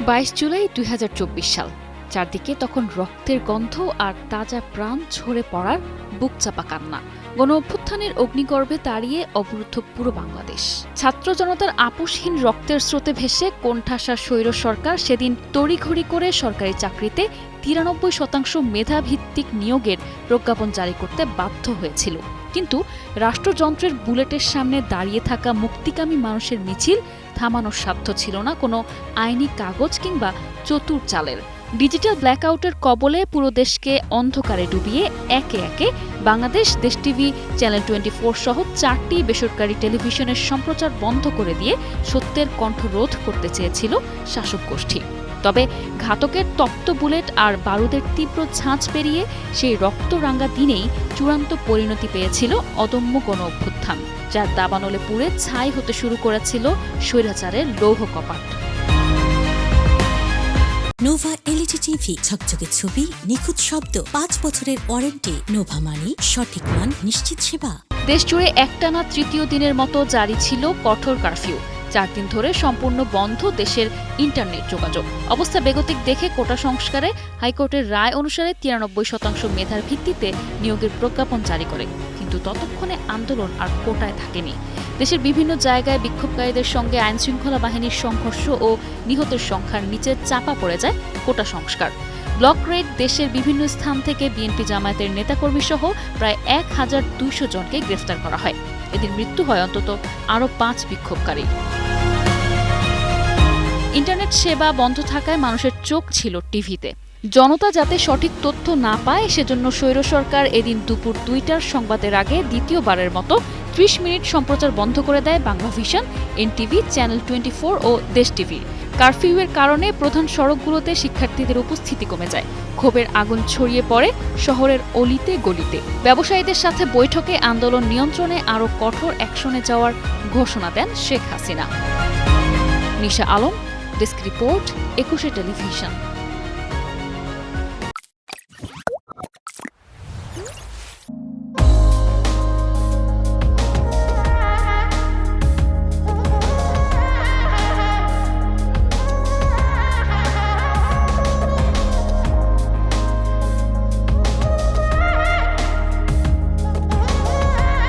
22 জুলাই 2024 সাল। চারদিকে তখন রক্তের গন্ধ আর তাজা প্রাণ ঝরে পড়ার বুকচাপা কান্না। গণ অভ্যুত্থানের অগ্নিগর্ভে দাঁড়িয়ে অবরুদ্ধ পুরো বাংলাদেশ। ছাত্র জনতার আপোষহীন রক্তের স্রোতে ভেসে কোণঠাসা স্বৈর সরকার সেদিন তড়িঘড়ি করে সরকারি চাকরিতে 93% মেধাভিত্তিক নিয়োগের প্রজ্ঞাপন জারি করতে বাধ্য হয়েছিল। কিন্তু রাষ্ট্রযন্ত্রের বুলেটের সামনে দাঁড়িয়ে থাকা মুক্তিকামী মানুষের মিছিল থামানোর সাধ্য ছিল না কোনো আইনি কাগজ কিংবা চতুর চালের। ডিজিটাল ব্ল্যাকআউটের কবলে পুরো দেশকে অন্ধকারে ডুবিয়ে একে একে বাংলাদেশ দেশ টিভি, চ্যানেল 24 সহ 4টি বেসরকারি টেলিভিশনের সম্প্রচার বন্ধ করে দিয়ে সত্যের কণ্ঠরোধ করতে চেয়েছিল শাসক গোষ্ঠী। তবে ঘাতকের তপ্ত বুলেট আর বারুদের তীব্র ঝাঁঝ পেরিয়ে সেই রক্তরাঙ্গা দিনেই চূড়ান্ত পরিণতি পেয়েছিল অদম্য গণ অভ্যুত্থান, যার দাবানলে পুড়ে ছাই হতে শুরু করেছিল স্বৈরাচারের লৌহ কপাট। নোভা এলইডি টিভি, ঝকঝকে ছবি, নিখুঁত শব্দ, 5 বছরের ওয়ারেন্টি। নোভা মানি সঠিক মান, নিশ্চিত সেবা। দেশজুড়ে একটানা তৃতীয় দিনের মতো জারি ছিল কঠোর কারফিউ। 4 দিন ধরে সম্পূর্ণ বন্ধ দেশের ইন্টারনেট যোগাযোগ। অবস্থা বেগতিক দেখে কোটা সংস্কারে হাইকোর্টের রায় অনুসারে 93% মেধার ভিত্তিতে নিয়োগের প্রজ্ঞাপন জারি করে। কিন্তু ততক্ষণে আন্দোলন আর কোটায় থাকেনি। দেশের বিভিন্ন জায়গায় বিক্ষোভকারীদের সঙ্গে আইনশৃঙ্খলা বাহিনীর সংঘর্ষ ও নিহতের সংখ্যার নিচে চাপা পড়ে যায় কোটা সংস্কার। ব্লক রেড দেশের বিভিন্ন স্থান থেকে বিএনপি জামায়াতের নেতাকর্মী সহ প্রায় 1200 জনকে গ্রেফতার করা হয়। এদের মৃত্যু হয় অন্তত আরও 5 বিক্ষোভকারী। ইন্টারনেট সেবা বন্ধ থাকায় মানুষের চোখ ছিল টিভিতে। জনতা যাতে সঠিক তথ্য না পায় সেজন্য স্বৈর সরকার এদিন দুপুর 2টার সংবাদের আগে দ্বিতীয়বারের মতো 30 মিনিট সম্প্রচার বন্ধ করে দেয় বাংলাভিশন, এনটিভি, চ্যানেল 24 ও দেশ টিভি। কারফিউয়ের কারণে প্রধান সড়কগুলোতে শিক্ষার্থীদের উপস্থিতি কমে যায়। ক্ষোভের আগুন ছড়িয়ে পড়ে শহরের অলিতে গলিতে। ব্যবসায়ীদের সাথে বৈঠকে আন্দোলন নিয়ন্ত্রণে আরও কঠোর অ্যাকশনে যাওয়ার ঘোষণা দেন শেখ হাসিনা। নিশা আলম, ডেস্ক রিপোর্ট, 21 টেলিভিশন।